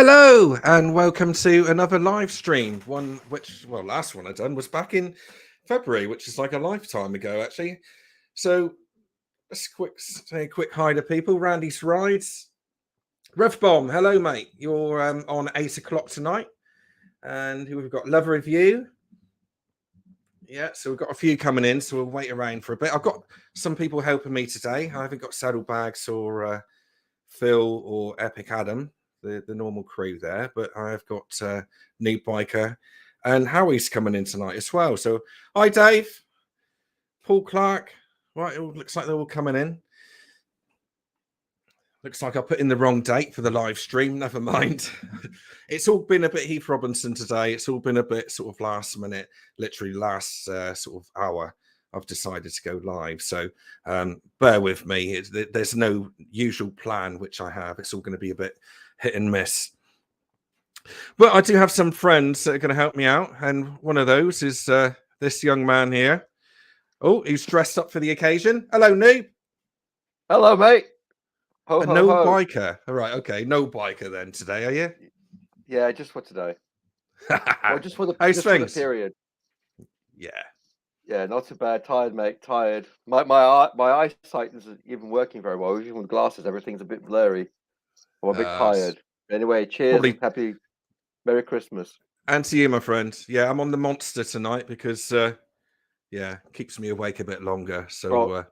Hello and welcome to another live stream. Last one I done was back in February, which is like a lifetime ago actually. So let's say a quick hi to people. Randy's Rides, Revbomb. Hello, mate. You're on 8 o'clock tonight, and who we've got? Love Review. Yeah, so we've got a few coming in, so we'll wait around for a bit. I've got some people helping me today. I haven't got Saddlebags or Phil or Epic Adam, the normal crew there, but I've got New Biker and Howie's coming in tonight as well. So hi Dave, Paul Clark. Right, it looks like they're all coming in. Looks like I put in the wrong date for the live stream. Never mind. It's all been a bit Heath Robinson today. It's all been a bit sort of last minute, literally last sort of hour. I've decided to go live. So bear with me. There's no usual plan, which I have. It's all going to be a bit hit and miss. But I do have some friends that are going to help me out. And one of those is this young man here. Oh, he's dressed up for the occasion. Hello, Noob. Hello, mate. Ho, ho, No ho. biker. All right, okay. No biker then today, are you? Yeah, just for today. Or just for the period. Yeah, not too bad. Tired, mate. Tired. My eyesight isn't even working very well. Even with glasses, everything's a bit blurry. I'm a bit tired. Anyway, cheers. Happy Merry Christmas. And to you, my friend. Yeah, I'm on the monster tonight because keeps me awake a bit longer. So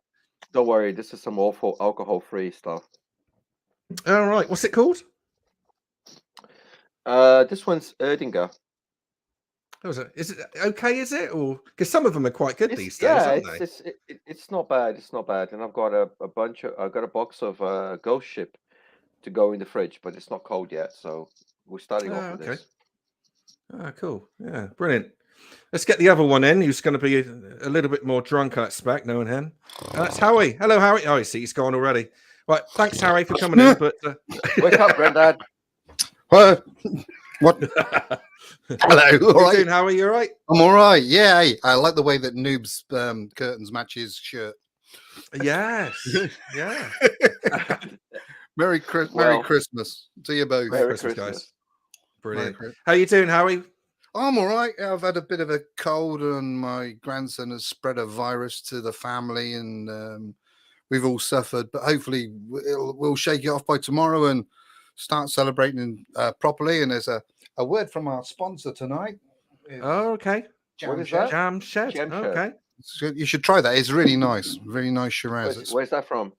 don't worry, this is some awful alcohol-free stuff. All right, what's it called? This one's Erdinger. Is it okay? Is it, or because some of them are quite good these days, aren't they? It's not bad. It's not bad. And I've got a box of Ghost Ship to go in the fridge, but it's not cold yet, so we're starting off with this. Ah, cool. Yeah, brilliant. Let's get the other one in. Who's going to be a little bit more drunk, I expect, knowing him. That's Howie. Hello, Howie. Oh, I see he's gone already. Right, thanks, Howie, for coming in. But wake up, Grandad. What? Hello. All right. Doing, Howie? You all right? I'm all right. Yeah, I like the way that Noob's curtains match his shirt. Yes. Yeah. Merry Christmas to you both. Merry Christmas, guys. Brilliant. How you doing, Howie? I'm all right. I've had a bit of a cold, and my grandson has spread a virus to the family, and we've all suffered. But hopefully, we'll shake it off by tomorrow and start celebrating properly. And there's a word from our sponsor tonight. Oh, okay. What is that? Jam Shed. Okay. So you should try that. It's really nice. Very nice Shiraz. Where's that from?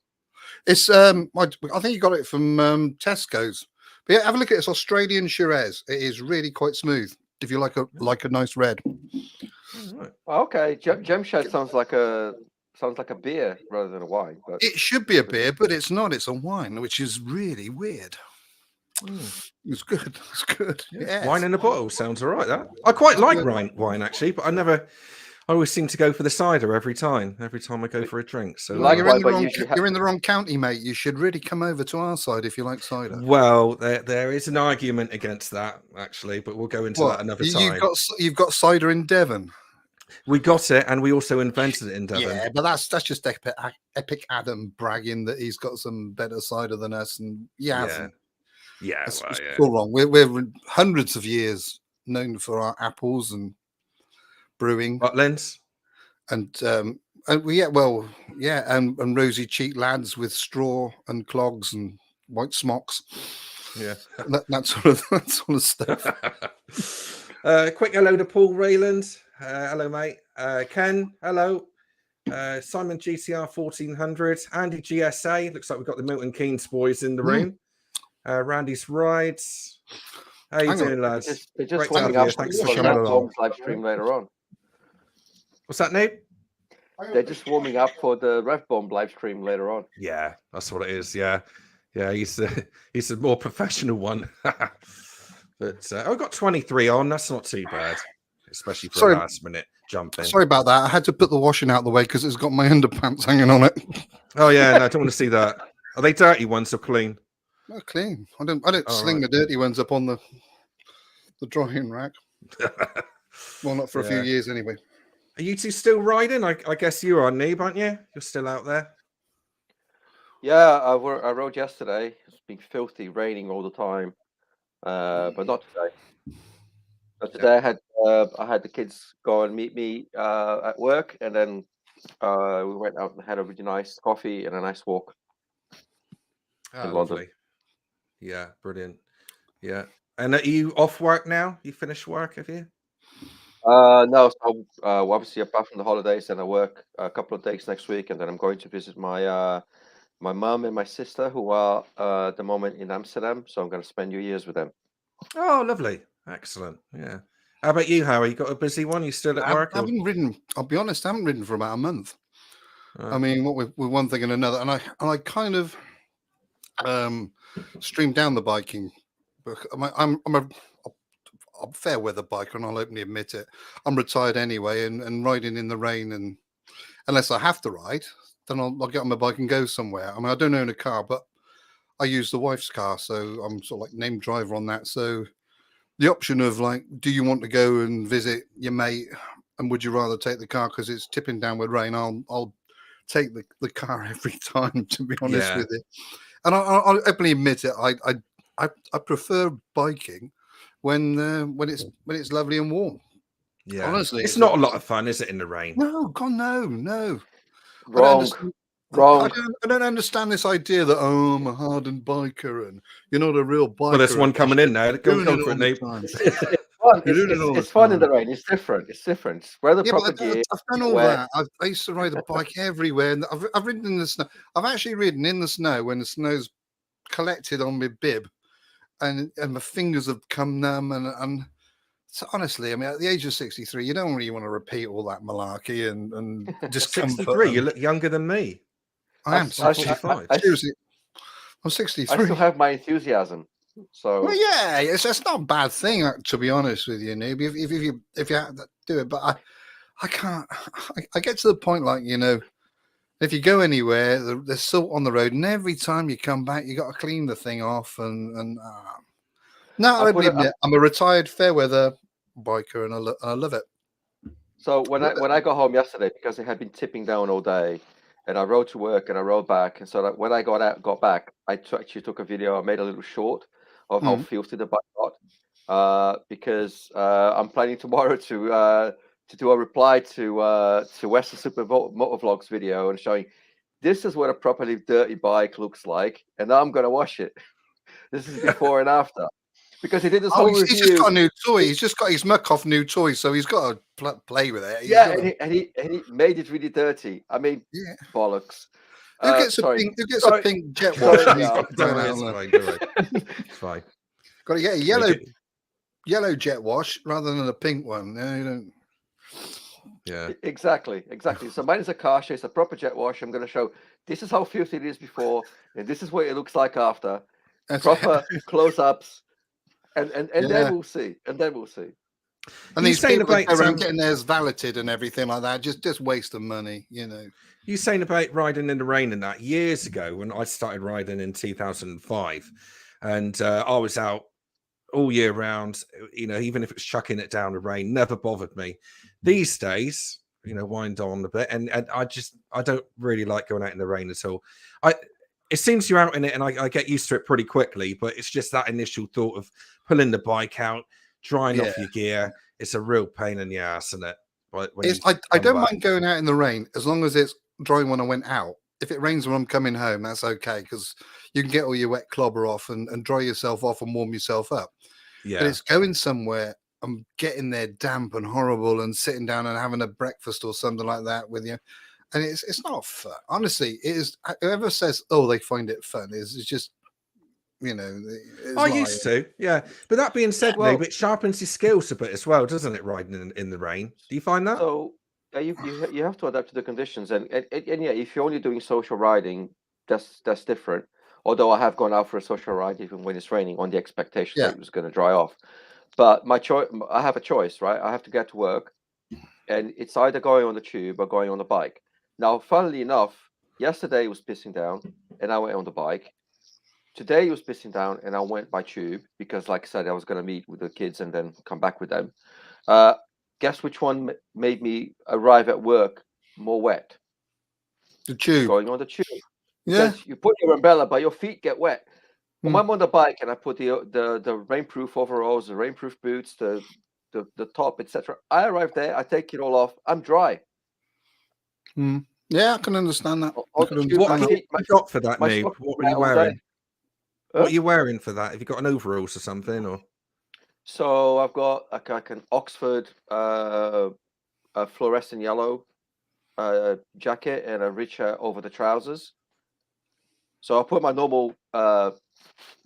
It's I think you got it from Tesco's. But yeah, have a look at this Australian Shiraz. It is really quite smooth. If you like a nice red. Right. Okay, Gemshed sounds like a beer rather than a wine. But it should be a beer, but it's not. It's a wine, which is really weird. It's good. It's good. Yeah. Wine in a bottle sounds all right. That I quite like wine actually, but I always seem to go for the cider every time I go for a drink. So you're in the wrong county, mate. You should really come over to our side if you like cider. Well, there is an argument against that actually, but we'll go into that another time. You've got cider in Devon. We got it, and we also invented it in Devon. Yeah, but that's just Epic Adam bragging that he's got some better cider than us, and it's all wrong. We're hundreds of years known for our apples and brewing, Butlins, and rosy cheeked lads with straw and clogs and white smocks. Yeah, that sort of stuff. Quick hello to Paul Rayland. Hello, mate. Ken, hello. Simon GCR 1400. Andy GSA. Looks like we've got the Milton Keynes boys in the room. Randy's Rides. How you doing, lads? They're just warming up. Thanks for coming along. Live stream later on. What's that, Nate? They're just warming up for the Revbomb live stream later on. Yeah, that's what it is. Yeah, he's a more professional one. But I've got 23 on. That's not too bad, especially for a last minute jump in. Sorry about that. I had to put the washing out of the way because it's got my underpants hanging on it. Oh yeah, no, I don't want to see that. Are they dirty ones or clean? No, clean. I don't sling the dirty ones up on the drying rack. Well, not for a few years anyway. Are you two still riding? I guess you are, Neeb, aren't you? You're still out there. Yeah, I rode yesterday. It's been filthy, raining all the time. but not today. But today I had the kids go and meet me at work, and then we went out and had a really nice coffee and a nice walk in London. Lovely. Yeah, brilliant. Yeah. And are you off work now? You finished work, have you? No, so obviously apart from the holidays, and I work a couple of days next week, and then I'm going to visit my my mum and my sister, who are at the moment in Amsterdam. So I'm going to spend New Year's with them. Oh, lovely. Excellent. Yeah. How about you, Howie? You got a busy one? You still at work? I haven't ridden. I'll be honest, I haven't ridden for about a month. I mean, what with one thing and another, and I kind of streamed down the biking. I'm a fair weather biker, and I'll openly admit it. I'm retired anyway, and riding in the rain, and unless I have to ride, then I'll get on my bike and go somewhere. I mean, I don't own a car, but I use the wife's car, so I'm sort of like named driver on that. So the option of like, do you want to go and visit your mate, and would you rather take the car because it's tipping down with rain? I'll take the car every time, to be honest with you. And I'll openly admit it. I prefer biking when it's lovely and warm. Yeah, honestly, it's not a lot of fun, is it, in the rain? No, God, no. Wrong. I don't understand this idea that I'm a hardened biker and you're not a real biker. Well, there's one coming in now. Go and for it, Nate. It's fun in the rain. It's different. Wear the proper gear. I've done all that. I used to ride a bike everywhere, and I've ridden in the snow. I've actually ridden in the snow when the snow's collected on my bib, and my fingers have come numb. And so honestly, I mean, at the age of 63, you don't really want to repeat all that malarkey and just 63. You look younger than me. I am 65. Seriously, I'm 63. I still have my enthusiasm. So well, yeah, it's not a bad thing, to be honest with you, Noob. If you have to do it, but I can't. I get to the point, like, you know, if you go anywhere, there's salt on the road, and every time you come back, you got to clean the thing off. And no, I admit, I'm a retired fair weather biker, and I love it. So when I got home yesterday, because it had been tipping down all day, and I rode to work and I rode back, and so that when I got back, I actually took a video. I made a little short of how filthy the bike got, because I'm planning tomorrow to do a reply to Western Super Motovlogs video and showing this is what a properly dirty bike looks like, and now I'm going to wash it. This is before and after. Because he did this whole review. He's just got a new toy. He's just got his muck off new toy, so he's got to play with it. And he made it really dirty. I mean, bollocks. Who gets a pink jet wash? It's fine. Got to get a yellow jet wash rather than a pink one. No, you don't. Yeah, exactly. So mine is a car chase, a proper jet wash. I'm going to show this is how filthy it is before, and this is what it looks like after. Proper close-ups. And then we'll see. And these people go around getting theirs valeted and everything like that, just waste of money, you know. You saying about riding in the rain and that years ago when I started riding in 2005, and I was out all year round, you know, even if it's chucking it down the rain, never bothered me. These days, you know, wind on a bit, and I don't really like going out in the rain at all. It seems you're out in it, and I get used to it pretty quickly, but it's just that initial thought of pulling the bike out, drying off your gear. It's a real pain in the ass, isn't it? I don't mind going out in the rain as long as it's dry when I went out. If it rains when I'm coming home, that's okay, because you can get all your wet clobber off and dry yourself off and warm yourself up. Yeah. But it's going somewhere and getting there damp and horrible and sitting down and having a breakfast or something like that with you. And it's not fun. Honestly, it is. Whoever says, "Oh, they find it fun," is just, you know. I used to, yeah. But that being said, maybe it sharpens your skills a bit as well, doesn't it? Riding in the rain. Do you find that? So you have to adapt to the conditions, and yeah, if you're only doing social riding, that's different. Although I have gone out for a social ride even when it's raining, on the expectation that it was going to dry off. But I have a choice, right? I have to get to work, and it's either going on the tube or going on the bike. Now, funnily enough, yesterday it was pissing down, and I went on the bike. Today it was pissing down, and I went by tube because, like I said, I was going to meet with the kids and then come back with them. Guess which one made me arrive at work more wet? The tube. Going on the tube. Yeah. Because you put your umbrella, but your feet get wet. When I'm on the bike and I put the rainproof overalls, the rainproof boots, the top, etc. I arrive there, I take it all off, I'm dry. Yeah, I can understand that. What have you got for that, Noob? What were you wearing? What are you wearing for that? Have you got an overalls or something, or? So I've got like an Oxford a fluorescent yellow jacket and a richer over the trousers. So I put my normal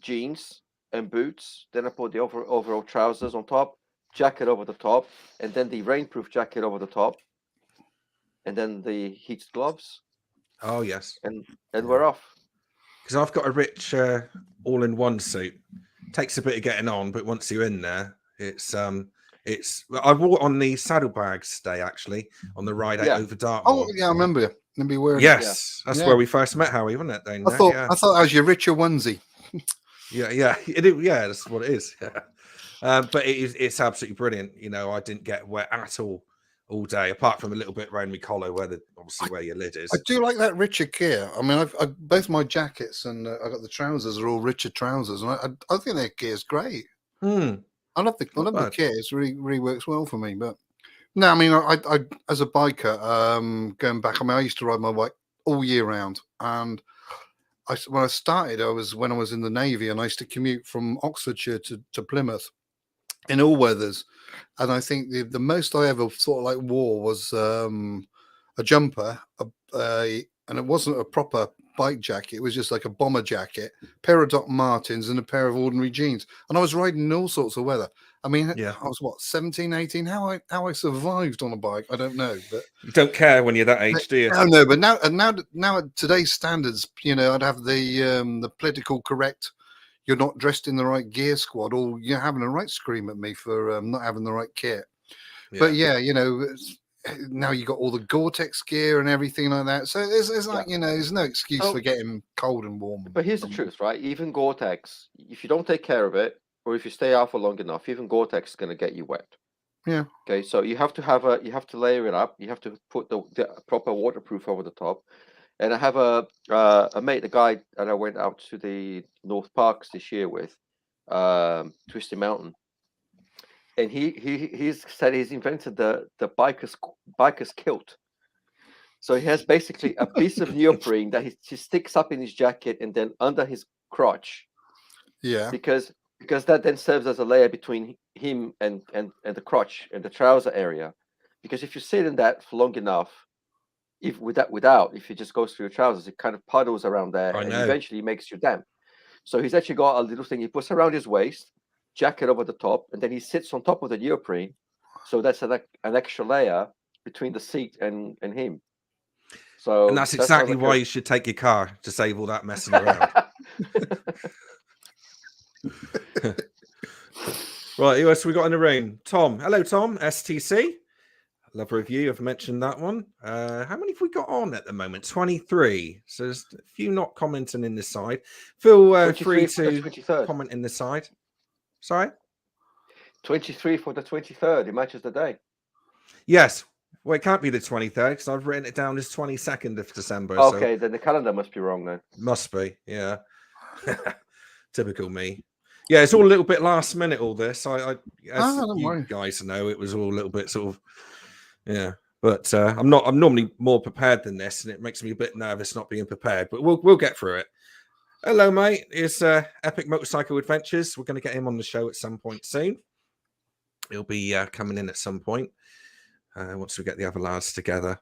jeans and boots, then I put the overall trousers on top, jacket over the top, and then the rainproof jacket over the top, and then the heated gloves. Oh yes, and we're off. Because I've got a rich all-in-one suit. Takes a bit of getting on, but once you're in there, it's I wore it on the saddlebags day actually on the ride out over Dartmoor. Oh yeah, I remember you. Remember you wearing yes, that's where we first met, Howie, wasn't it? Then I thought that was your richer onesie. yeah, that's what it is. But it's absolutely brilliant. You know, I didn't get wet at all day, apart from a little bit around my collar where where your lid is. I do like that richer gear. I mean, I've both my jackets and I got the trousers are all richer trousers, and I think their gear's great. I love the gear. It really works well for me. But no, I mean, I as a biker, going back, I mean, I used to ride my bike all year round, and when I started, when I was in the Navy, and I used to commute from Oxfordshire to Plymouth in all weathers. And I think the most I ever sort of like wore was a jumper, and it wasn't a proper bike jacket. It was just like a bomber jacket, pair of Doc Martens, and a pair of ordinary jeans. And I was riding in all sorts of weather. I mean, I was 17, 18. How I survived on a bike, I don't know. But you don't care when you're that age, do you? No. But now at today's standards, you know, I'd have the political correct. You're not dressed in the right gear squad, or you're having a right scream at me for not having the right kit. But yeah, you know, now you got all the Gore-Tex gear and everything like that. So it's like, you know, there's no excuse for getting cold and warm. But here's the truth, right? Even Gore-Tex, if you don't take care of it, or if you stay out for long enough, even Gore-Tex is going to get you wet. Yeah. Okay, so you have to layer it up. You have to put the proper waterproof over the top. And I have a mate, a guy that I went out to the North Parks this year with, Twisty Mountain, and he's said he's invented the biker's kilt. So he has basically a piece of neoprene that he sticks up in his jacket and then under his crotch. Yeah. Because that then serves as a layer between him and the crotch and the trouser area. Because if you sit in that for long enough, if it just goes through your trousers, it kind of puddles around there and eventually makes you damp. So he's actually got a little thing he puts around his waist, jacket over the top, and then he sits on top of the neoprene. So that's an extra layer between the seat and him. So and that's exactly why you should take your car to save all that messing around. Right, who else we got in the room? Tom. Hello, Tom. STC. Love review. I've mentioned that one. How many have we got on at the moment? 23. So there's a few not commenting in this side. Feel free to comment in the side. Sorry? 23 for the 23rd. It matches the day. Yes. Well, it can't be the 23rd because I've written it down as 22nd of December. Okay, so then the calendar must be wrong then. Must be, yeah. Typical me. Yeah, it's all a little bit last minute, all this. As you guys know, it was all a little bit sort of, yeah. But I'm normally more prepared than this, and it makes me a bit nervous not being prepared. But we'll get through it. Hello, mate. It's Epic Motorcycle Adventures. We're going to get him on the show at some point soon. He'll be coming in at some point once we get the other lads together.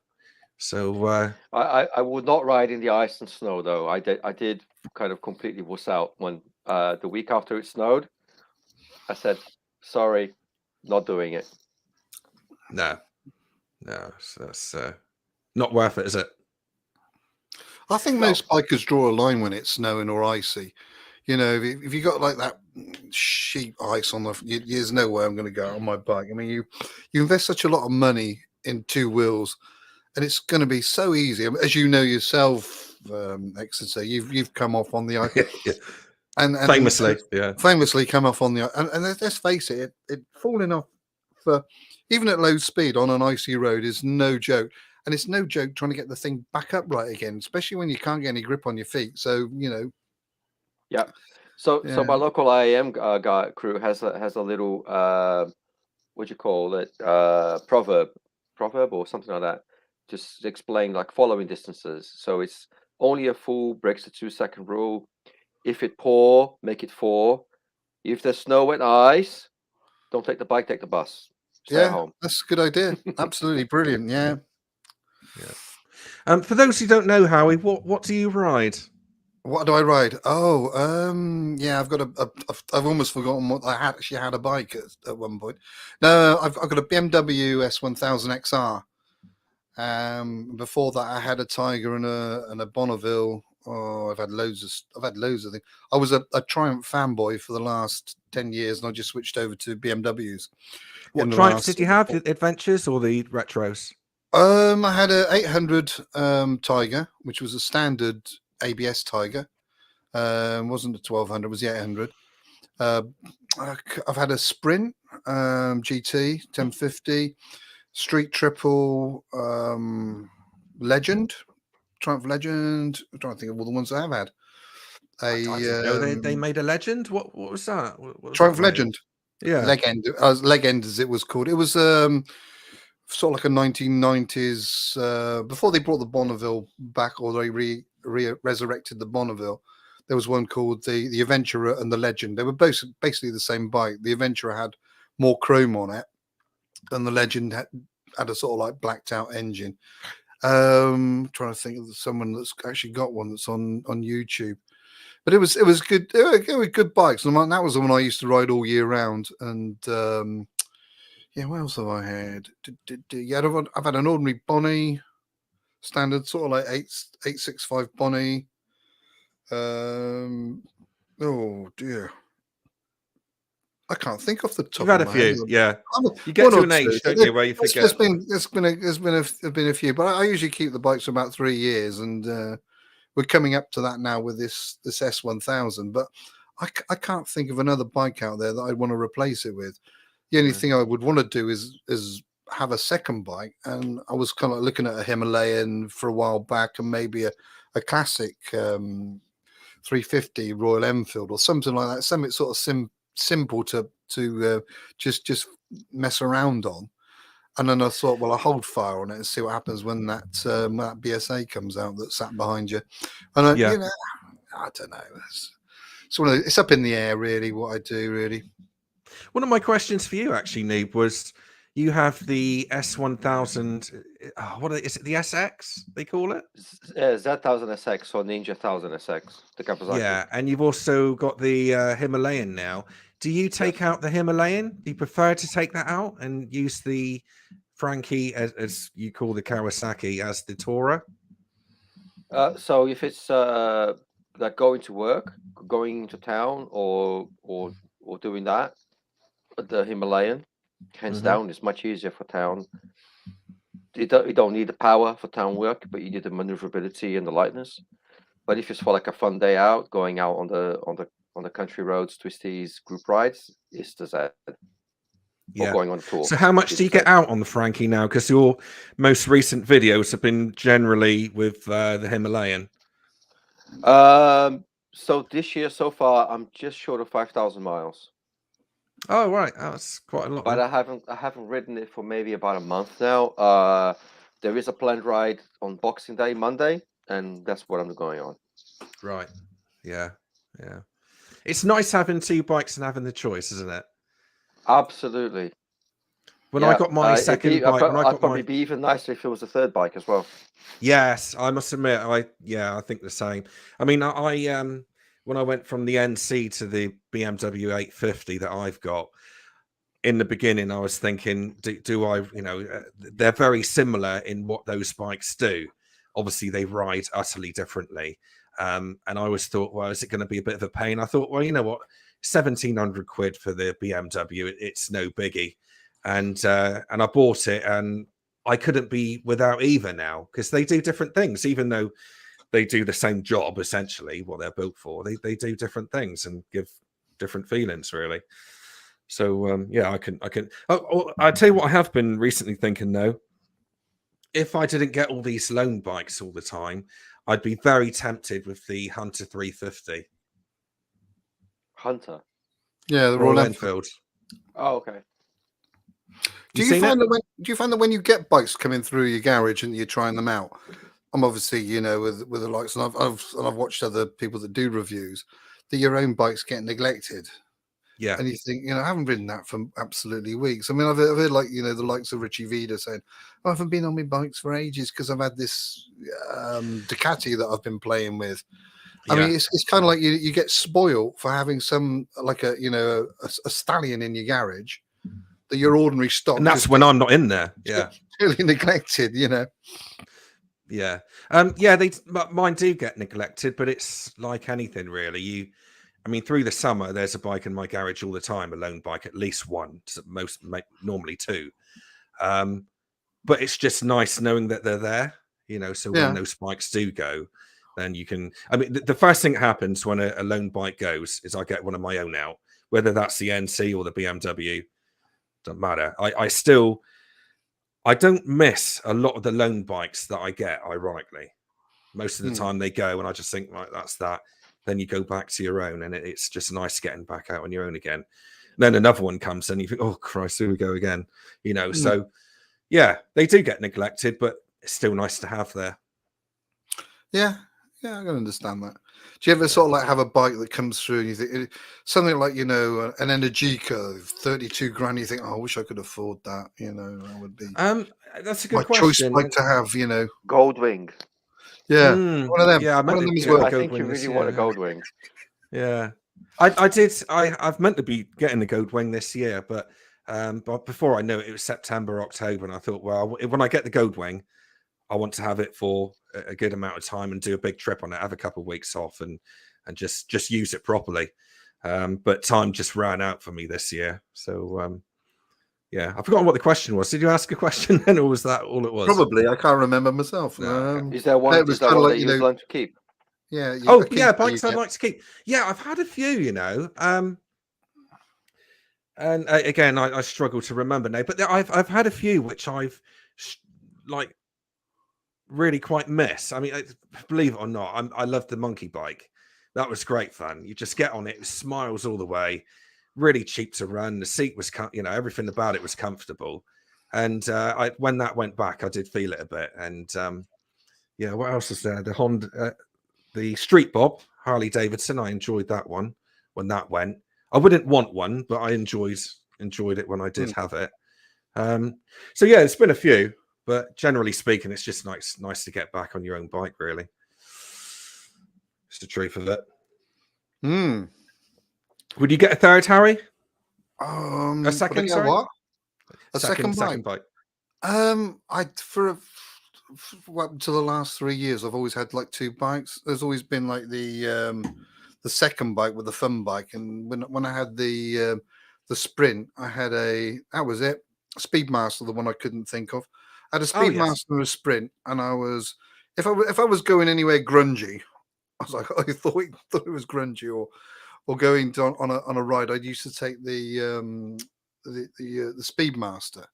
So I would not ride in the ice and snow, though. I did kind of completely wuss out when the week after it snowed. I said, sorry, not doing it. No, so that's not worth it, is it? I think most bikers draw a line when it's snowing or icy. You know, if you got like that sheet ice on there's no way I'm going to go on my bike. I mean, you invest such a lot of money in two wheels, and it's going to be so easy. As you know yourself, Exeter, you've come off on the ice. Yeah. And famously come off on the ice. And let's face it, falling off for even at low speed on an icy road is no joke. And it's no joke trying to get the thing back up right again, especially when you can't get any grip on your feet. So, you know. Yeah. So Yeah. my local IAM guy crew has a little what do you call it, proverb or something like that, just explain like following distances. So it's only a fool breaks the 2-second rule. If it pour, make it 4. If there's snow and ice, don't take the bike, take the bus. Stay at home. That's a good idea. Absolutely brilliant. Yeah. For those who don't know, Howie, what do you ride? What do I ride? Oh, yeah, I've got I've almost forgotten what I actually had a bike at one point. No, I've got a BMW S1000 XR. Before that, I had a Tiger and a Bonneville. Oh, I've had loads of things. I was a Triumph fanboy for the last 10 years, and I just switched over to BMWs. What Triumphs did you have? The Adventures or the retros? I had a 800 Tiger, which was a standard ABS Tiger. Wasn't a 1200, it was the 800. I've had a Sprint GT 1050, Street Triple, Legend, Triumph Legend. I'm trying to think of all the ones I have had. I didn't know they made a Legend. What was that? What was Triumph that Legend. Yeah, Legend. Legend as it was called. It was sort of like a 1990s. Before they brought the Bonneville back, or they resurrected the Bonneville. There was one called the Adventurer and the Legend. They were both basically the same bike. The Adventurer had more chrome on it, and the Legend had a sort of like blacked out engine. Trying to think of someone that's actually got one that's on YouTube. But it was good. They were good bikes, and that was the one I used to ride all year round. And yeah, what else have I had? Yeah, I've had an ordinary Bonnie, standard sort of like 865 Bonnie. Oh dear, I can't think off the top. You've had of a my head. few, yeah. You get One to or an two. age, don't you, where you forget. There's been a few, but I usually keep the bikes for about 3 years, and we're coming up to that now with this S1000. But I can't think of another bike out there that I'd want to replace it with. The only thing I would want to do is have a second bike, and I was kind of looking at a Himalayan for a while back, and maybe a classic 350 Royal Enfield or something like that, something sort of simple to just mess around on. And then I thought, well, I'll hold fire on it and see what happens when that BSA comes out that's sat behind you. And you know, I don't know. It's up in the air, really, what I do, really. One of my questions for you, actually, Noob, was you have the S1000. What is it? The SX they call it? Z1000 SX or Ninja 1000 SX. The Kawasaki. Yeah, and you've also got the Himalayan now. Do you take out the Himalayan? Do you prefer to take that out and use the Frankie, as you call the Kawasaki, as the Tourer? So if it's like going to work, going into town, or doing that, the Himalayan, hands down, is much easier for town. You don't need the power for town work, but you need the maneuverability and the lightness. But if it's for like a fun day out, going out on the country roads, twisties, group rides, it's the Z. Yeah. Or going on tour. So how much do you get out on the Frankie now? Because your most recent videos have been generally with the Himalayan. So this year so far, I'm just short of 5,000 miles. Oh right, that's quite a lot. But then. I haven't ridden it for maybe about a month now. There is a planned ride on Boxing Day, Monday, and that's what I'm going on. Right. Yeah. Yeah. It's nice having two bikes and having the choice, isn't it? Absolutely. When I got my second bike, I'd probably be even nicer if it was a third bike as well. Yes, I must admit, I think the same. I mean, I when I went from the NC to the BMW 850 that I've got, in the beginning, I was thinking, do I, they're very similar in what those bikes do. Obviously, they ride utterly differently. And I always thought, well, is it going to be a bit of a pain? I thought, well, you know what, 1,700 quid for the BMW, it's no biggie. And I bought it, and I couldn't be without either now, because they do different things, even though they do the same job, essentially, what they're built for. They do different things and give different feelings, really. So yeah, I can. I'll tell you what I have been recently thinking though. If I didn't get all these loan bikes all the time, I'd be very tempted with the Hunter 350. Hunter. Yeah, the Royal Royal Enfield. Oh, okay. Do you find that when you get bikes coming through your garage and you're trying them out? I'm obviously, you know, with the likes, and I've watched other people that do reviews, that your own bikes get neglected. Yeah. And you think, you know, I haven't ridden that for absolutely weeks. I mean, I've heard like, you know, the likes of Richie Vida saying, I haven't been on my bikes for ages because I've had this Ducati that I've been playing with. I mean, it's kind of like you get spoiled for having some, like a, you know, a stallion in your garage that your ordinary stock. And that's when I'm not in there. Yeah. Really neglected, you know. Yeah. Mine do get neglected, but it's like anything really. I mean, through the summer, there's a bike in my garage all the time, a lone bike, at least one, normally two. But it's just nice knowing that they're there, you know, so when those bikes do go, then you can, I mean, the first thing that happens when a lone bike goes is I get one of my own out, whether that's the NC or the BMW, doesn't matter. I don't miss a lot of the loan bikes that I get, ironically. Most of the time they go and I just think, right, that's that. Then you go back to your own and it's just nice getting back out on your own again. And then another one comes and you think, oh, Christ, here we go again. You know, so yeah, they do get neglected, but it's still nice to have there. Yeah, I can understand that. Do you ever sort of like have a bike that comes through and you think something like, you know, an Energica, 32 grand, you think, oh, I wish I could afford that, you know, that would be that's a good my question. choice bike to have, you know. Goldwing. Yeah, one of them. Yeah, one of them as well. I think you really want a Goldwing. Yeah, I've meant to be getting a Goldwing this year, but before I knew it, it was September, October, and I thought, well, when I get the Goldwing, I want to have it for a good amount of time and do a big trip on it, have a couple of weeks off, and just use it properly. But time just ran out for me this year, so yeah, I've forgotten what the question was. Did you ask a question then, or was that all it was? Probably, I can't remember myself. No. Is there one? Is there one that you'd like to keep? Yeah. Bikes I'd like to keep. Yeah, I've had a few, you know. And again, I struggle to remember now, but I've had a few which I've like really quite miss. I mean, believe it or not, I love the monkey bike. That was great fun. You just get on it, smiles all the way. Really cheap to run. The seat was, you know, everything about it was comfortable. And when that went back, I did feel it a bit. And yeah, what else was there? The Honda, the Street Bob, Harley Davidson. I enjoyed that one when that went. I wouldn't want one, but I enjoyed it when I did have it. So yeah, it's been a few, but generally speaking, it's just nice to get back on your own bike, really. It's the truth of it. Would you get a third, Harry? A second, sorry? What? A second bike? For to the last 3 years, I've always had like two bikes. There's always been like the second bike with the fun bike, and when I had the Sprint, I had that was it, Speedmaster, the one I couldn't think of. I had a Speedmaster and a Sprint, and I was if I was going anywhere grungy, I was like, I thought it was grungy, or going on a ride. I used to take the Speedmaster.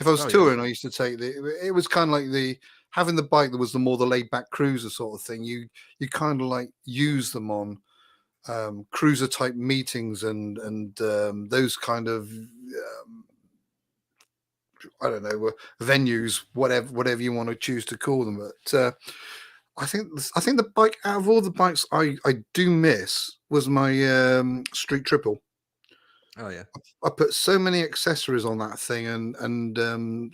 If I was touring, I used to take it was kind of like having the bike that was the more the laid back cruiser sort of thing. You kind of like use them on cruiser type meetings and those kind of I don't know, venues, whatever you want to choose to call them. But I think the bike out of all the bikes I do miss was my Street Triple. Oh yeah, I put so many accessories on that thing and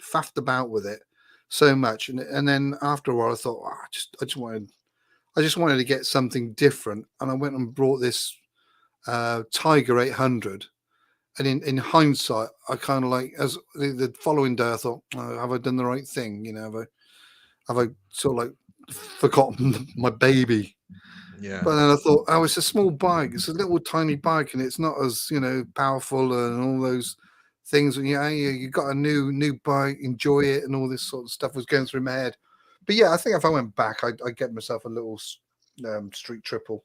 faffed about with it so much, and then after a while I thought, I just wanted to get something different, and I went and brought this Tiger 800. And in hindsight, I kind of like, as the following day, I thought, have I done the right thing? You know, have I sort of like forgotten my baby? Yeah. But then I thought, it's a small bike. It's a little tiny bike, and it's not as, you know, powerful and all those things. And you got a new bike, enjoy it, and all this sort of stuff was going through my head. But yeah, I think if I went back, I'd get myself a little Street Triple.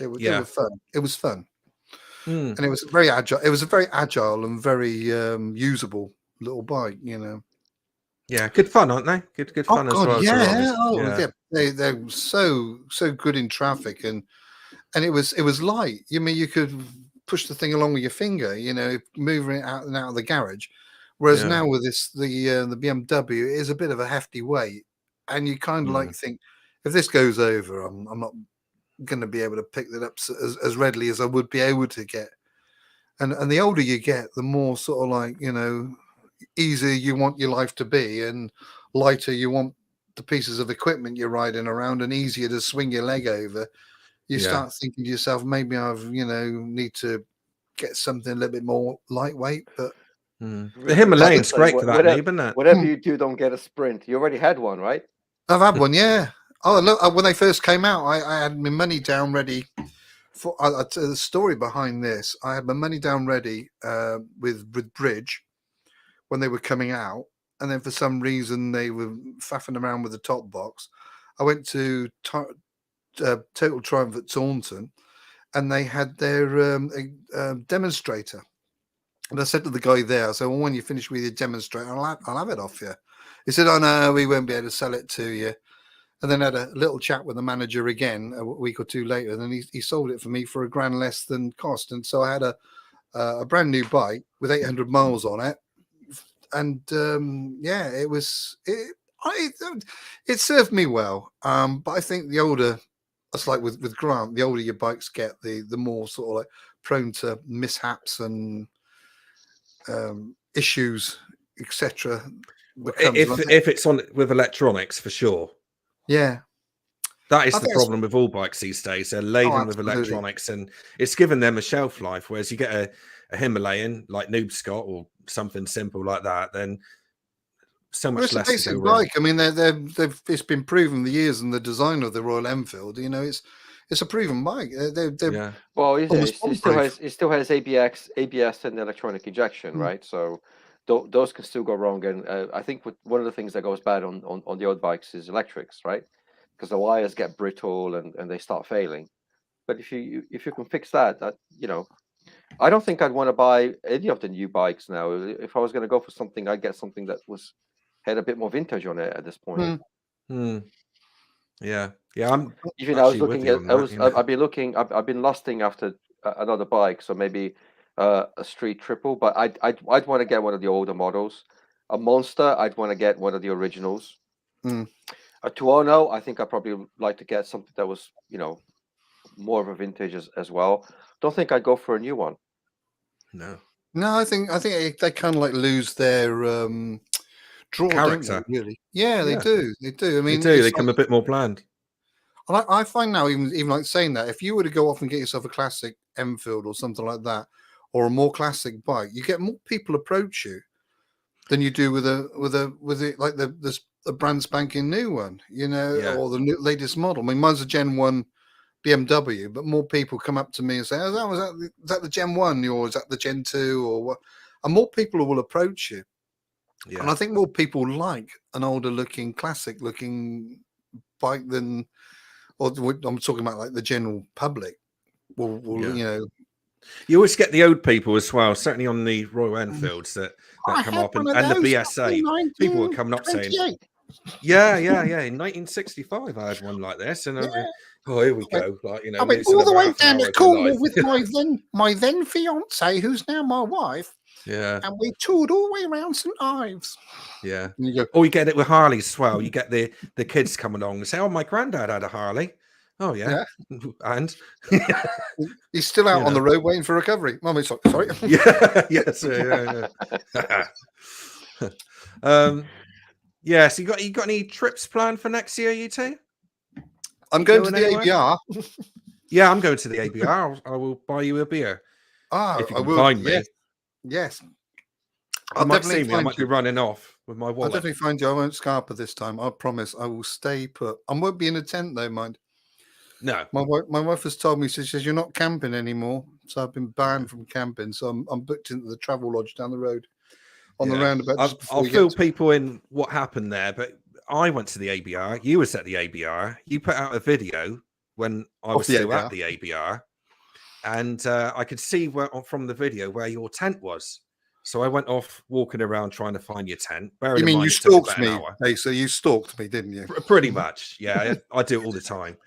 It was fun. It was fun. And it was very agile. It was a very agile and very usable little bike, you know. Yeah, good fun, aren't they? Good fun as well. Yeah. They're so good in traffic, and and it was light. You mean you could push the thing along with your finger, moving it out and out of the garage. Whereas Yeah. now with the BMW, it is a bit of a hefty weight, and you kind of like think, if this goes over, I'm not going to be able to pick that up as readily as I would be able to get. And the older you get, the more sort of like, easier you want your life to be, and lighter you want the pieces of equipment you're riding around, and easier to swing your leg over. You start thinking to yourself, maybe need to get something a little bit more lightweight. But the Himalayan's great for that, isn't it? Whatever you do, don't get a Sprint. You already had one, right? I've had one, yeah. Oh, look, when they first came out, I had my money down ready. For the story behind this, I had my money down ready with Bridge when they were coming out, and then for some reason they were faffing around with the top box. I went to Total Triumph at Taunton, and they had their demonstrator. And I said to the guy there, I said, well, when you finish with your demonstrator, I'll have it off you. He said, oh, no, we won't be able to sell it to you. And then had a little chat with the manager again a week or two later. And then he sold it for me for $1,000 less than cost. And so I had a brand new bike with 800 miles on it. And it served me well. But I think the older, it's like with Grant, the older your bikes get, the more sort of like prone to mishaps and issues, etc. If it's on with electronics, for sure. Yeah, that is the problem with all bikes these days. They're laden with electronics, and it's given them a shelf life. Whereas you get a Himalayan like Noob Scott or something simple like that, then so much less. It's a basic bike. I mean, it's been proven the years and the design of the Royal Enfield. It's a proven bike. Well, it still has ABS and electronic injection, right? So those can still go wrong. And I think one of the things that goes bad on the old bikes is electrics, right? Because the wires get brittle and they start failing. But if you can fix that, I don't think I'd want to buy any of the new bikes now. If I was going to go for something, I'd get something that had a bit more vintage on it at this point. Yeah. I've been lusting after another bike, so maybe a street triple, but I'd want to get one of the older models. A Monster, I'd want to get one of the originals. A Tuono, I think I'd probably like to get something that was, more of a vintage as well. Don't think I'd go for a new one. No, I think they kind of like lose their draw character. Really, yeah, they do. I mean, they become a bit more bland. I find now, even like saying that, if you were to go off and get yourself a classic Enfield or something like that, or a more classic bike, you get more people approach you than you do with the brand spanking new one, or the latest model. I mean, mine's a Gen 1 BMW, but more people come up to me and say, "Oh, is that the Gen 1, or is that the Gen 2, or what?" And more people will approach you. Yeah. And I think more people like an older looking, classic looking bike than, or I'm talking about like the general public. You always get the old people as well, certainly on the Royal Enfields that come up, and the BSA. People were coming up saying, yeah. In 1965, I had one like this, and here we go. Like, I went all the way down to Cornwall with my then fiance, who's now my wife. Yeah, and we toured all the way around St Ives. Yeah, you get it with Harleys as well. You get the kids come along and say, "Oh, my granddad had a Harley." Oh yeah. And he's still out on the road waiting for recovery. Mummy, sorry. Yes. Yeah. So you got any trips planned for next year, you two? I'm going to the ABR. Yeah, I'm going to the ABR. I will buy you a beer. If you can find me. Yes. I might see me. I might be running off with my wallet. I'll definitely find you. I won't scarper this time. I promise. I will stay put. I won't be in a tent though, mind. No. My wife has told me, she says, you're not camping anymore. So I've been banned from camping. So I'm booked into the travel lodge down the road on the roundabout. I'll fill people in what happened there. But I went to the ABR. You was at the ABR. You put out a video when I was still at the ABR. And I could see from the video where your tent was. So I went off walking around trying to find your tent. You mean you stalked me? Hey, so you stalked me, didn't you? Pretty much. Yeah, I do it all the time.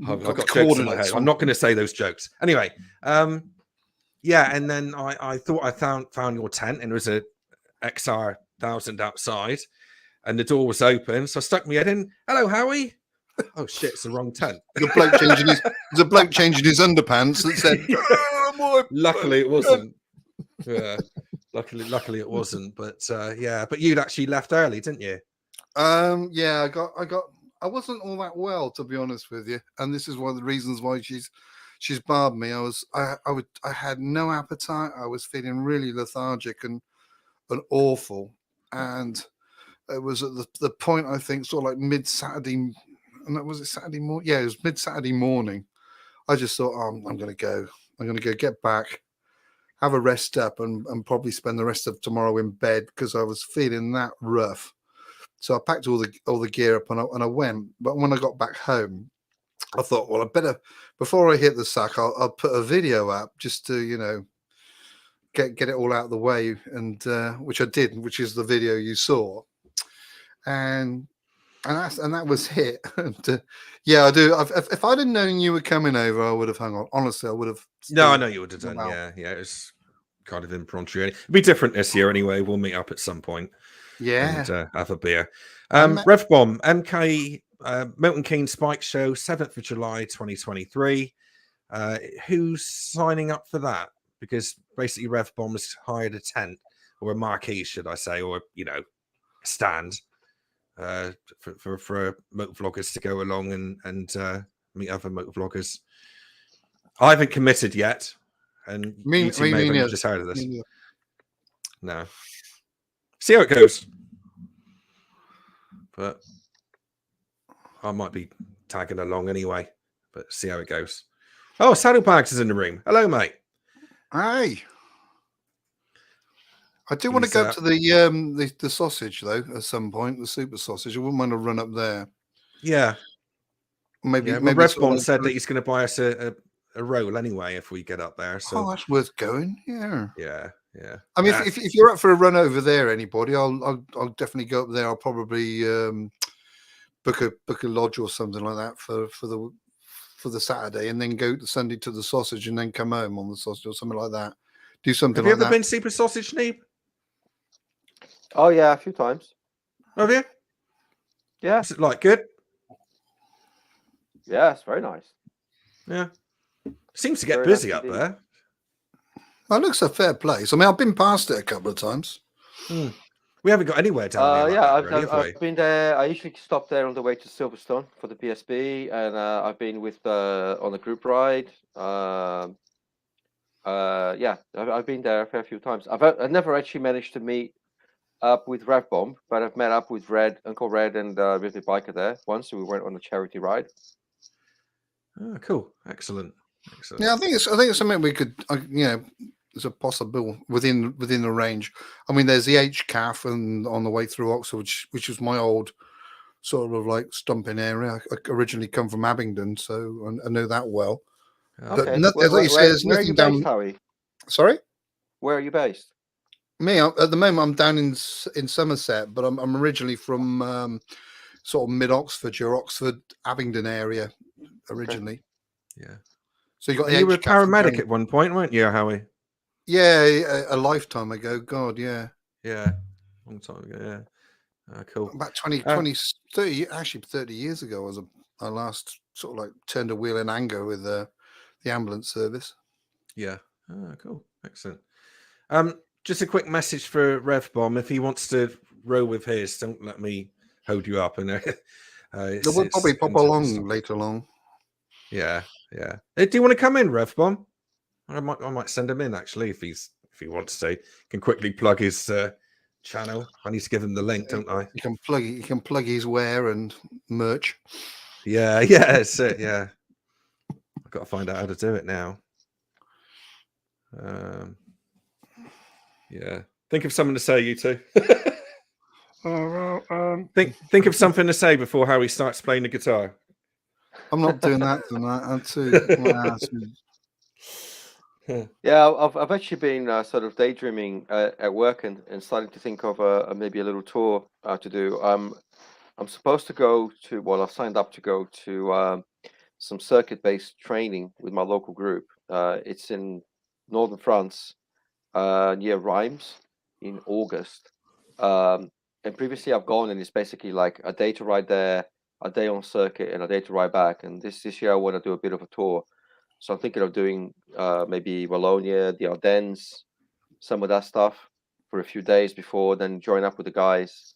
I've got got the jokes in my coordinates head. on. I'm not going to say those jokes. Anyway, yeah, and then I thought I found your tent, and there was a XR1000 outside, and the door was open, so I stuck my head in. Hello, Howie. Oh shit, it's the wrong tent. There's a bloke changing his underpants that said, "Oh, luckily it wasn't. Yeah, luckily it wasn't. But yeah, but you'd actually left early, didn't you? Yeah, I wasn't all that well, to be honest with you, and this is one of the reasons why she's barred me. I had no appetite. I was feeling really lethargic and awful, and it was at the point, I think, sort of like mid-Saturday, and that was it Saturday morning. Yeah, it was mid-Saturday morning. I just thought, I'm going to go. I'm going to go get back, have a rest up, and probably spend the rest of tomorrow in bed because I was feeling that rough. So I packed all the gear up and I went. But when I got back home, I thought, well, I better, before I hit the sack, I'll put a video up just to, get it all out of the way, and which I did, which is the video you saw, and that was it. And, yeah, I do. If I'd have known you were coming over, I would have hung on. Honestly, I would have. No, I know you would have done. Yeah, it was kind of impromptu. It'd be different this year anyway. We'll meet up at some point. Yeah, and have a beer. Revbomb MK Milton Keynes Spike Show, 7th of July 2023. Who's signing up for that? Because basically Revbomb has hired a tent, or a marquee, should I say, or a stand for motor vloggers to go along and meet other motor vloggers. I haven't committed yet, and you two may have only just heard of this. No. See how it goes. But I might be tagging along anyway. But see how it goes. Oh, Saddlebags is in the room. Hello, mate. Hey. I do want to go up to the sausage though at some point. The super sausage. I wouldn't mind a run up there. Yeah. Maybe. Yeah, well, Revbomb said that he's going to buy us a roll anyway if we get up there. So that's worth going. Yeah. Yeah. Yeah. I mean, if you're up for a run over there, anybody, I'll definitely go up there. I'll probably book a lodge or something like that for the Saturday, and then go to Sunday to the sausage, and then come home on the sausage or something like that. Do something. Have you ever been Super Sausage, Neeb? Oh yeah, a few times. Have you? Yeah. Is it like good? Yeah, it's very nice. Yeah. Seems to get busy up there. It looks a fair place. I mean, I've been past it a couple of times. We haven't got anywhere down there. I've been there. I usually stop there on the way to Silverstone for the PSB, and I've been with on a group ride. Yeah, I've been there a fair few times. I've never actually managed to meet up with Revbomb, but I've met up with Uncle Red, and with the biker there once. So we went on a charity ride. Oh, cool! Excellent. Yeah, I think it's something we could, there's a possible within the range. I mean, there's the HCAF and on the way through Oxford, which was my old sort of like stumping area. I originally come from Abingdon, so I know that well. Okay. But where are you based, Howie? Sorry? Where are you based? Me, at the moment, I'm down in Somerset, but I'm originally from sort of mid-Oxfordshire, Oxford, Abingdon area originally. Okay. Yeah. So you got you were a paramedic at one point, weren't you, Howie? Yeah, a lifetime ago. God, yeah. Yeah, long time ago, yeah. Cool. About 30 years ago, I last sort of like turned a wheel in anger with the ambulance service. Yeah. Cool. Excellent. Just a quick message for Revbomb. If he wants to row with his, don't let me hold you up. And we'll probably pop along later along. Yeah, yeah. Do you want to come in, Revbomb? I might send him in actually if he wants to. Can quickly plug his channel. I need to give him the link, don't I? You can plug his wear and merch. Yeah, that's it. Yeah, I've got to find out how to do it now. Yeah, think of something to say, you two. Think of something to say before Howie starts playing the guitar. I'm not doing that tonight. I'm too. Yeah, I've actually been sort of daydreaming at work and starting to think of maybe a little tour to do. I'm supposed to go to. Well, I've signed up to go to some circuit-based training with my local group. It's in northern France, near Reims, in August. And previously I've gone, and it's basically like a day to ride there, a day on circuit, and a day to ride back. And this year I want to do a bit of a tour. So I'm thinking of doing maybe Wallonia, the Ardennes, some of that stuff for a few days before, then join up with the guys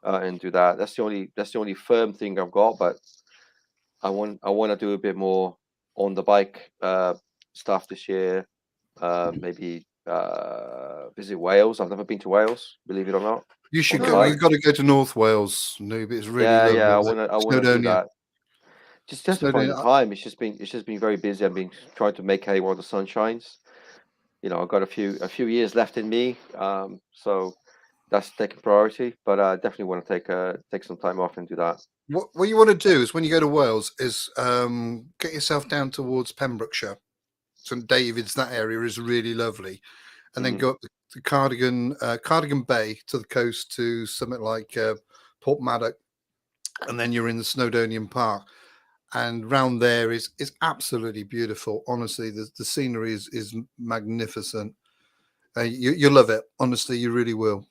and do that. That's the only firm thing I've got. But I want to do a bit more on the bike stuff this year. Maybe visit Wales. I've never been to Wales, believe it or not. You should On the go. bike. You've got to go to North Wales, Noob. It's really lovely. I want to do that. Just to find the Snowdonia. time. It's just been very busy. I've been trying to make hay while the sun shines. You know, I've got a few years left in me, so that's taking priority. But I definitely want to take some time off and do that. What you want to do is when you go to Wales is get yourself down towards Pembrokeshire. St David's, that area is really lovely, and then go up the Cardigan Bay to the coast to something like Port Maddox, and then you're in the Snowdonian Park. And round there is absolutely beautiful. Honestly, the scenery is magnificent. You love it. Honestly, you really will.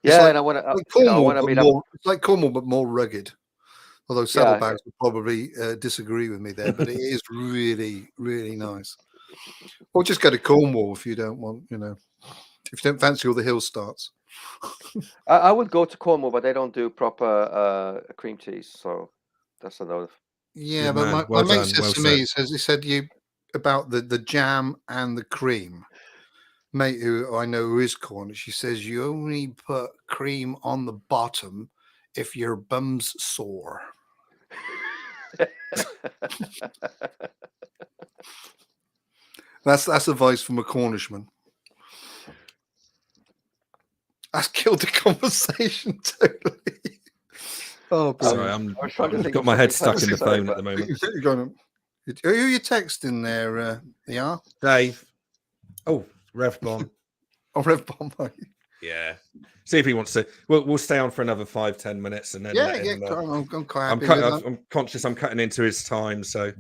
Yeah, like, and I want to. Like Cornwall, I mean, it's like Cornwall, but more rugged. Although saddlebags would probably disagree with me there, but it is really, really nice. Or just go to Cornwall if you don't want, if you don't fancy all the hill starts. I would go to Cornwall, but they don't do proper cream cheese, so that's another. Yeah, but my mate says to me, he said you about the jam and the cream. Mate who I know who is Cornish, she says you only put cream on the bottom if your bum's sore. That's advice from a Cornishman. That's killed the conversation totally. Oh, sorry, I've got my head stuck in the phone at the moment. Who are you texting there, ER? Dave. Oh, Revbomb. Oh, Revbomb. Yeah. See if he wants to. We'll stay on for another 5-10 minutes, and then I'm conscious I'm cutting into his time, so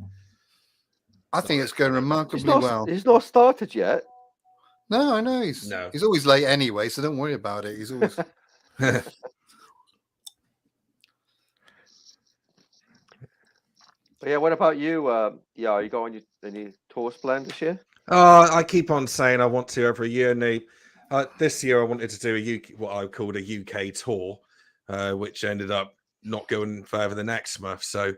I think it's going remarkably well. He's not started yet. No, I know he's always late anyway, so don't worry about it. He's always. But yeah, what about you? Are you going any tours planned this year? I keep on saying I want to every year. This year I wanted to do what I called a UK tour, which ended up not going further than Exmouth. So,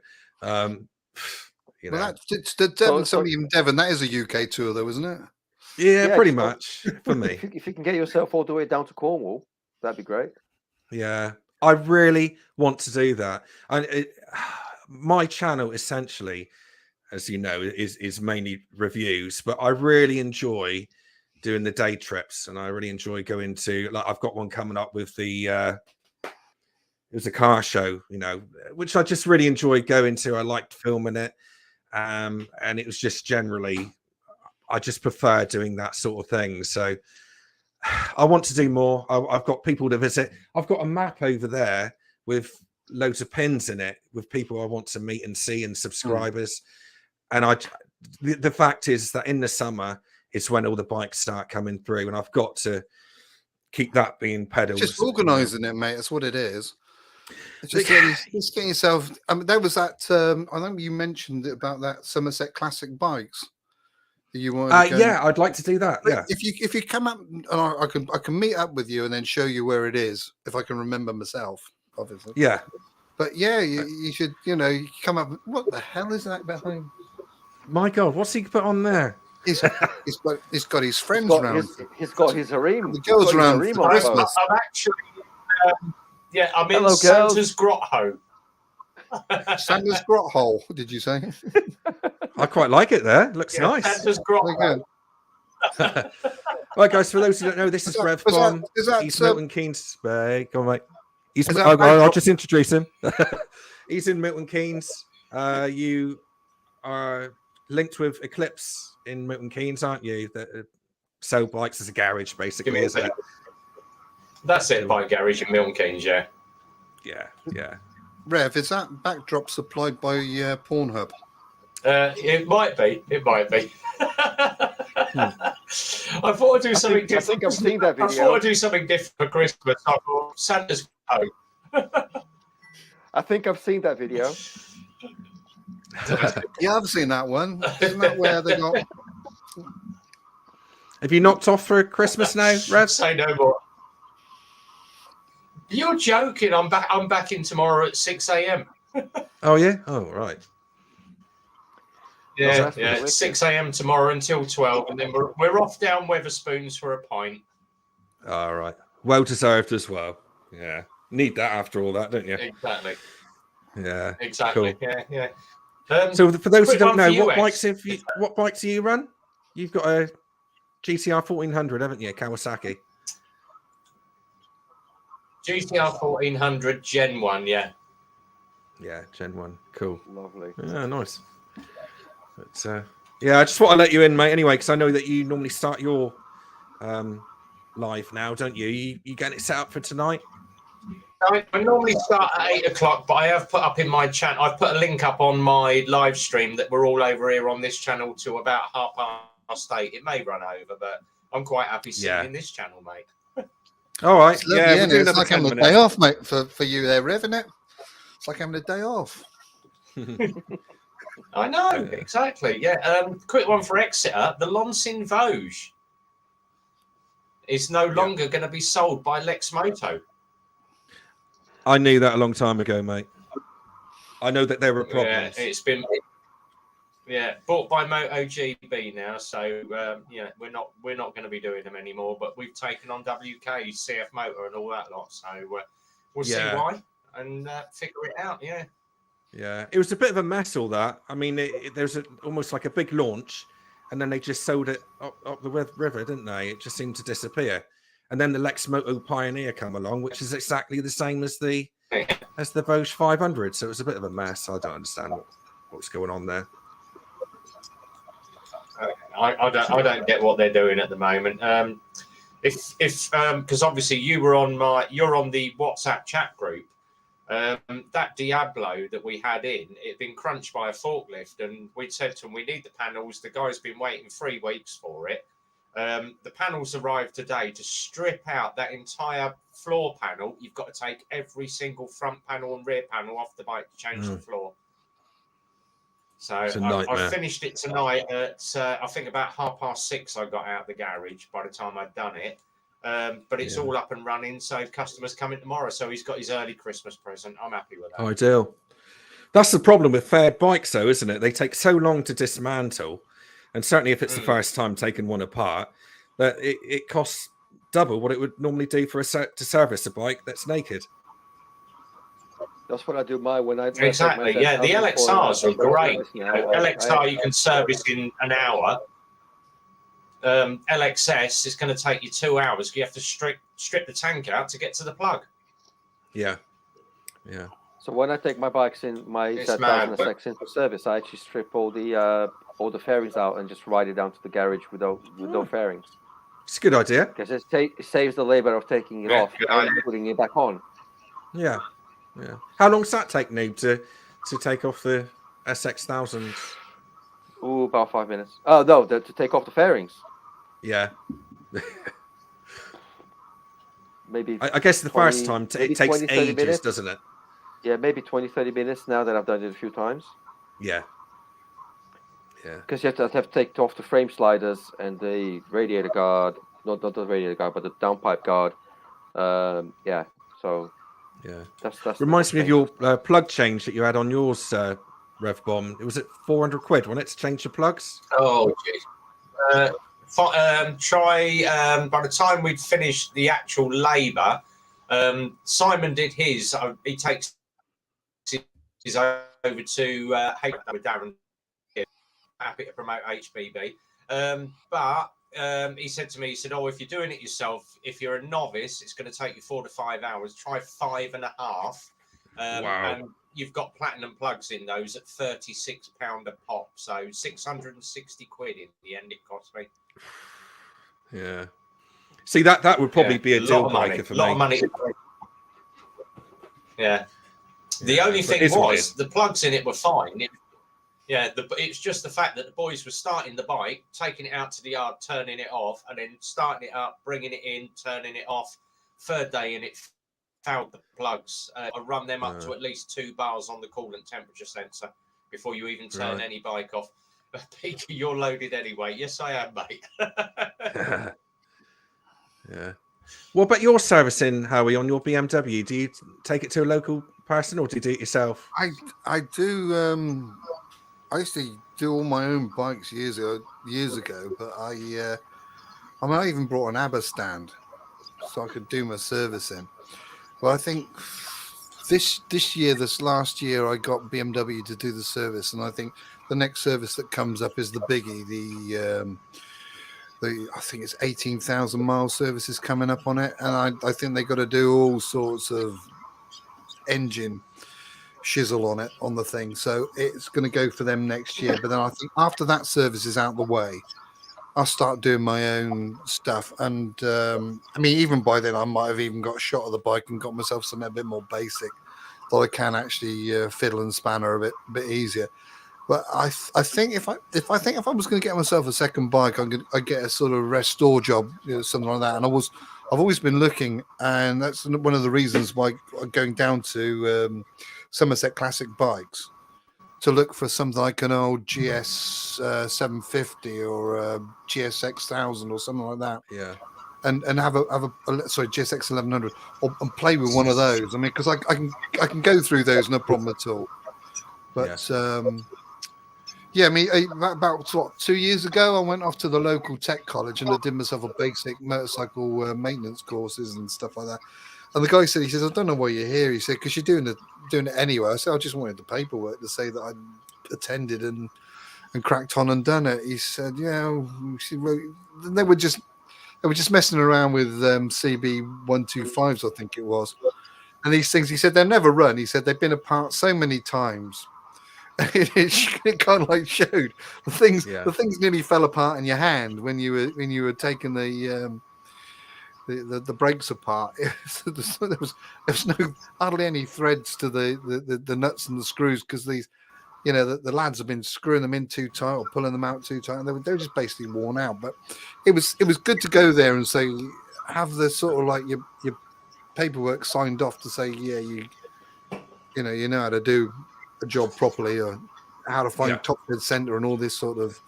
it's the Devon, somebody in Devon. That is a UK tour, though, isn't it? Yeah, pretty much for me. If you can get yourself all the way down to Cornwall, that'd be great. Yeah, I really want to do that. And my channel, essentially, as you know, is mainly reviews, but I really enjoy doing the day trips, and I really enjoy going to, like, I've got one coming up with the it was a car show, which I just really enjoyed going to. I liked filming it, and it was just generally, I just prefer doing that sort of thing. So I want to do more. I've got people to visit. I've got a map over there with loads of pins in it with people I want to meet and see and subscribers. And the fact is that in the summer is when all the bikes start coming through, and I've got to keep that being pedals. Just organising it, mate. That's what it is. Just getting yourself. I mean, there was that. I know you mentioned about that Somerset Classic bikes. You want? I'd like to do that. Yeah. If you come up, and I can meet up with you and then show you where it is if I can remember myself, obviously. Yeah. But yeah, you should. You come up. What the hell is that behind? My God, what's he put on there? He's got his friends around. He's got his harem. The girls around for Christmas. I'm actually, I'm in Santa's Grotto. Santa's Grotthole, did you say? I quite like it there. Looks nice. Santa's Grotto. Right, guys, for those who don't know, this is Revbomb. He's Milton Keynes. Go on, mate. I'll just introduce him. He's in Milton Keynes. You are linked with Eclipse in Milton Keynes, aren't you? That sell bikes as a garage, basically, isn't it? That's it, bike garage in Milton Keynes, yeah. Rev, is that backdrop supplied by Pornhub? It might be. It might be. I thought I'd do something different. I think I've seen that video. I thought I'd do something different for Christmas. I thought Santa's home. I think I've seen that video. Yeah, I've seen that one. Isn't that where they got? Have you knocked off for Christmas now, Rev? Say no more. You're joking. I'm back in tomorrow at 6 a.m. Oh yeah. Oh right. Yeah, yeah. 6 a.m. tomorrow until 12, and then we're off down Weatherspoons for a pint. All right. Well deserved as well. Yeah. Need that after all that, don't you? Exactly. Yeah. Exactly. Cool. Yeah. So for those who don't know, what bikes do you run? You've got a GTR 1400, haven't you, Kawasaki? GTR 1400 Gen 1, yeah. Yeah, Gen 1. Cool. Lovely. Yeah, nice. But, yeah, I just want to let you in, mate, anyway, because I know that you normally start your live now, don't you? You getting it set up for tonight? I normally start at 8 o'clock, but I have put up in my channel, I've put a link up on my live stream that we're all over here on this channel to about 8:30. It may run over, but I'm quite happy sitting in this channel, mate. All right. It's lovely, isn't it? It's like having a day off, mate, for you there, Rev, isn't it? It's like having a day off. I know, exactly. Yeah. Quick one for Exeter. The Lonsin Vosges is no longer going to be sold by Lexmoto. I knew that a long time ago, mate. I know that there were problems. Yeah, it's been bought by MotoGP now, so we're not going to be doing them anymore. But we've taken on WK, CF Motor, and all that lot. So we'll see why and figure it out. Yeah. Yeah, it was a bit of a mess, all that. I mean, there's almost like a big launch, and then they just sold it up the river, didn't they? It just seemed to disappear. And then the Lexmoto Pioneer come along, which is exactly the same as the Vosges 500. So it was a bit of a mess. I don't understand what's going on there. I don't get what they're doing at the moment. If because obviously you're on the WhatsApp chat group. That Diablo that we had it'd been crunched by a forklift, and we'd said to him, we need the panels. The guy's been waiting 3 weeks for it. The panels arrived today. To strip out that entire floor panel, you've got to take every single front panel and rear panel off the bike to change the floor. So I finished it tonight at I think about 6:30. I got out of the garage by the time I'd done it. But it's all up and running, so customers coming tomorrow. So he's got his early Christmas present. I'm happy with that. Ideal. That's the problem with fared bikes, though, isn't it? They take so long to dismantle, and certainly if it's the first time taking one apart, that it costs double what it would normally do for to service a bike that's naked. That's what I do when I exactly. Yeah, the LXRs are great. LXR you can service in an hour. LXS is going to take you 2 hours. You have to strip the tank out to get to the plug. Yeah. So when I take my bikes in my Z1000SX into service, I actually strip all the fairings out and just ride it down to the garage with no fairings. It's a good idea because it saves the labor of taking it off and putting it back on. Yeah. How long does that take, Noob, to take off the SX1000? Oh, about 5 minutes. Oh no, to take off the fairings. Yeah. Maybe I guess the first time it takes 20, ages, minutes. Doesn't it? Yeah, maybe 20-30 minutes now that I've done it a few times. Yeah. Because you have to take off the frame sliders and the radiator guard, not the radiator guard, but the downpipe guard. So that's reminds me of your plug change that you had on yours, Revbomb. It was at 400 quid, wasn't it, to change your plugs? Oh, geez. By the time we'd finished the actual labour, Simon did his. He takes his over to with Darren. Happy to promote HBB, but he said to me, he said, "Oh, if you're doing it yourself, if you're a novice, it's going to take you 4 to 5 hours. Try 5.5." Wow. And you've got platinum plugs in those at £36 a pop, so 660 quid in the end it cost me. Yeah. See, that would probably be a deal breaker for me. A lot of money. Yeah. The only thing was the plugs in it were fine. Yeah, it's just the fact that the boys were starting the bike, taking it out to the yard, turning it off, and then starting it up, bringing it in, turning it off. Third day, and it fouled the plugs. I run them up to at least 2 bars on the coolant temperature sensor before you even turn any bike off. Peter, you're loaded anyway. Yes, I am, mate. Yeah. What about your servicing, Howie, on your BMW? Do you take it to a local person or do you do it yourself? I do. I used to do all my own bikes years ago, but I even brought an ABBA stand so I could do my servicing. Well, I think this last year, I got BMW to do the service, and I think the next service that comes up is the biggie. I think it's 18,000 mile service is coming up on it, and I think they got to do all sorts of engine shizzle on the thing, so it's going to go for them next year. But then I think after that service is out the way, I'll start doing my own stuff. And I mean, even by then I might have even got a shot of the bike and got myself something a bit more basic that I can actually fiddle and spanner a bit easier. But I think if I was going to get myself a second bike, I'd get a sort of restore job, something like that. And I've always been looking, and that's one of the reasons why I'm going down to Somerset Classic Bikes to look for something like an old GS 750 or a GSX 1000 or something like that. Yeah. And have a GSX 1100 and play with one of those. I mean, because I can go through those no problem at all. But I mean, about 2 years ago, I went off to the local tech college and I did myself a basic motorcycle maintenance courses and stuff like that. And the guy said, he says, I don't know why you're here. He said, because you're doing it anyway. I said, I just wanted the paperwork to say that I attended and cracked on and done it. He said, yeah. They were just messing around with CB125s, I think it was. And these things, he said, they'll never run. He said, they've been apart so many times. It kind of like showed the things nearly fell apart in your hand when you were taking the brakes apart. There was hardly any threads to the nuts and the screws because these, the lads have been screwing them in too tight or pulling them out too tight, and they were just basically worn out. But it was good to go there and say, have the sort of like your paperwork signed off to say, yeah, you know how to do a job properly, or how to find top dead center and all this sort of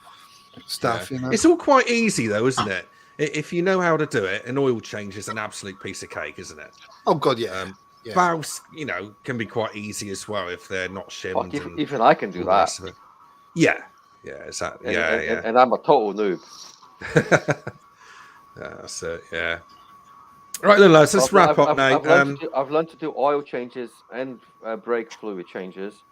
stuff. It's all quite easy though, isn't it? If you know how to do it, an oil change is an absolute piece of cake, isn't it? Oh god, yeah. Valves, can be quite easy as well if they're not shimmed. Even I can do that. Yeah, exactly. And I'm a total noob. That's it. Yeah. Right then, lads. Let's wrap up now. I've learned to do oil changes and brake fluid changes.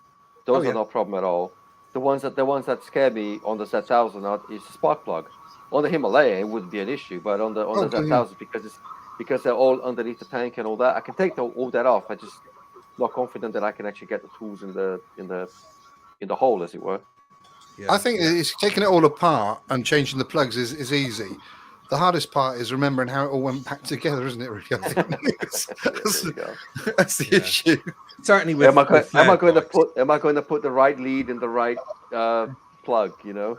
Those are no problem at all. The ones that scare me on the Z1000 is the spark plug. On the Himalaya, it wouldn't be an issue, but on the Z1000 because they're all underneath the tank and all that, I can take all that off. I just not confident that I can actually get the tools in the hole, as it were. Yeah. I think it's taking it all apart and changing the plugs is easy. The hardest part is remembering how it all went back together, isn't it? Really, I think that's the issue. Certainly, with am I going to put the right lead in the right plug? What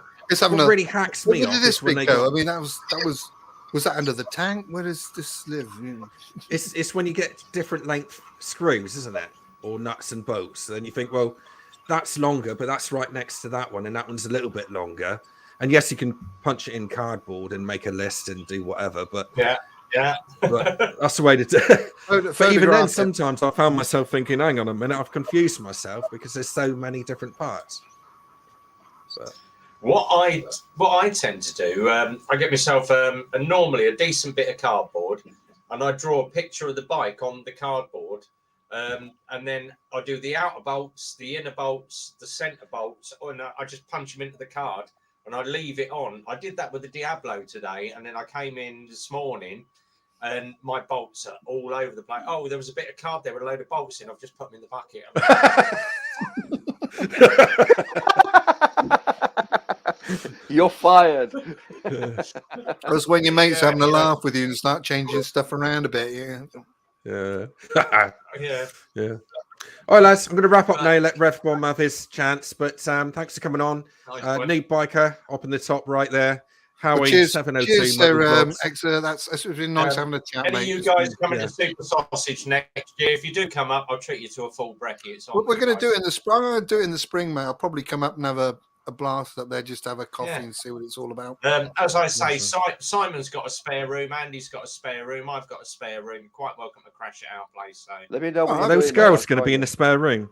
really hacks me off. Where did this bit go? I mean, that was that under the tank? Where does this live? It's when you get different length screws, isn't it, or nuts and bolts? Then you think, well, that's longer, but that's right next to that one, and that one's a little bit longer. And yes, you can punch it in cardboard and make a list and do whatever, but but that's the way to do it. But even then, sometimes I found myself thinking, hang on a minute, I've confused myself because there's so many different parts. But what I tend to do, I get myself normally a decent bit of cardboard, and I draw a picture of the bike on the cardboard, and then I do the outer bolts, the inner bolts, the center bolts, and I just punch them into the card. And I leave it on. I did that with the Diablo today, and then I came in this morning, and my bolts are all over the place. Oh, there was a bit of card there with a load of bolts in. I've just put them in the bucket. You're fired. That's when your mates having a laugh with you and start changing stuff around a bit. Yeah. All right, lads, I'm going to wrap up now. Let Revbomb have his chance. But thanks for coming on. Nice one. New biker up in the top right there. Well, Howie702. cheers, sir, Mother Exeter. It's been nice having a chat, Any mate. of you It's guys been- coming yeah. to Super Sausage next year? If you do come up, I'll treat you to a full brekkie. It's on. We're going to do it in the spring. I'm going to do it in the spring, mate. I'll probably come up and have a blast up there, just have a coffee Yeah. and see what it's all about. As I say, Awesome. Simon's got a spare room. Andy's got a spare room. I've got a spare room. Quite welcome to crash at our place. So. Let me know. Oh, when Are you're those doing that, girls I'll going to join be in you. the spare room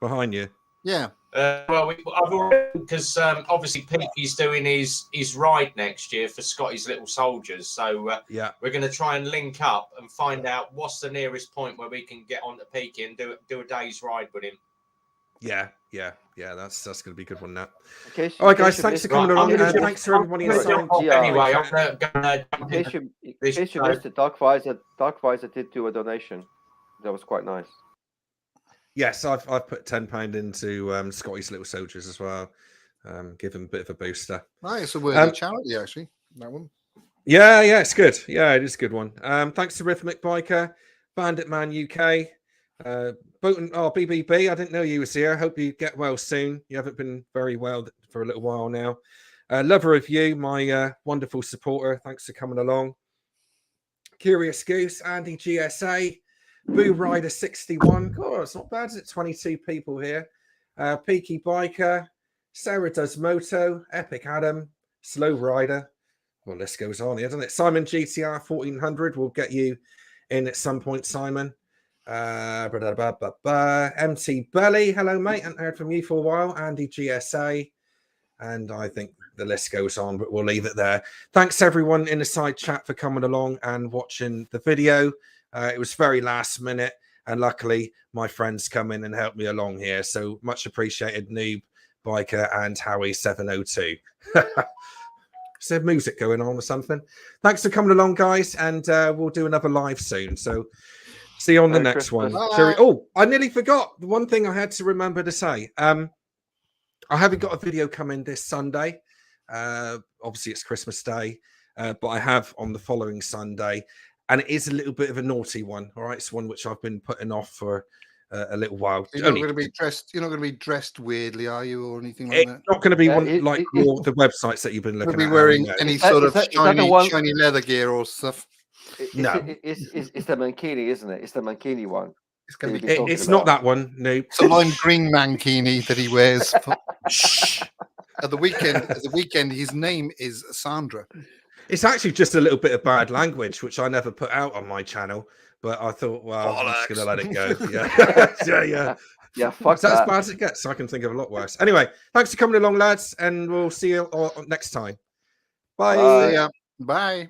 behind you? Yeah. Well, I've already, because obviously Peaky's doing his ride next year for Scotty's Little Soldiers. So Yeah. we're going to try and link up and find out what's the nearest point where we can get onto Peaky and do a day's ride with him. Yeah. That's going to be a good one. That. In case- All right, in guys. case you Thanks for missed- coming Right, along. I'm gonna jump- Thanks for everybody I'm gonna inside. jump off anyway. I'm going to In case you missed it, Dark Visor did do a donation. That was quite nice. Yes, I've put £10 into Scotty's Little Soldiers as well. Give him a bit of a booster. Nice. It's a worthy charity, actually. That one. Yeah, it's good. Yeah, it is a good one. Thanks to Rhythmic Biker, Bandit Man UK, Boaton, BBB. I didn't know you was here. Hope you get well soon. You haven't been very well for a little while now. Lover of you, my wonderful supporter. Thanks for coming along. Curious Goose, Andy GSA, Boo Rider 61. God, it's not bad, is it? 22 people here. Peaky Biker, Sarah Does Moto, Epic Adam, Slow Rider. Well, this goes on here, doesn't it? Simon GTR 1400. We'll get you in at some point, Simon. MT Belly. Hello, mate. Haven't heard from you for a while. Andy GSA. And I think the list goes on, but we'll leave it there. Thanks, everyone in the side chat for coming along and watching the video. It was very last minute. And luckily, my friends come in and help me along here. So much appreciated, Noob Biker and Howie702. Is there music going on or something? Thanks for coming along, guys. And we'll do another live soon. So see you on the Merry next Christmas. one. Shall we- Oh, I nearly forgot. The one thing I had to remember to say. I haven't got a video coming this Sunday. Obviously, it's Christmas Day. But I have on the following Sunday. And it is a little bit of a naughty one. All right. It's one which I've been putting off for a little while. You're not going to be dressed. You're not going to be dressed weirdly, are you, or anything like It's that? not going to be Yeah, one like the websites that you've been You're looking going to at. be wearing Aaron, any Is that- sort is of that the shiny, one- shiny leather gear or stuff. No. It's the mankini, isn't it? It's the mankini one. It's going to be. You're talking It's not about. that one. No. It's a lime green mankini that he wears. At the weekend, his name is Sandra. It's actually just a little bit of bad language, which I never put out on my channel. But I thought, well, I'm just going to let it go. Yeah. yeah. Yeah, fuck Is that as that. bad as it gets? I can think of a lot worse. Anyway, thanks for coming along, lads. And we'll see you next time. Bye. Bye. Yeah. Bye.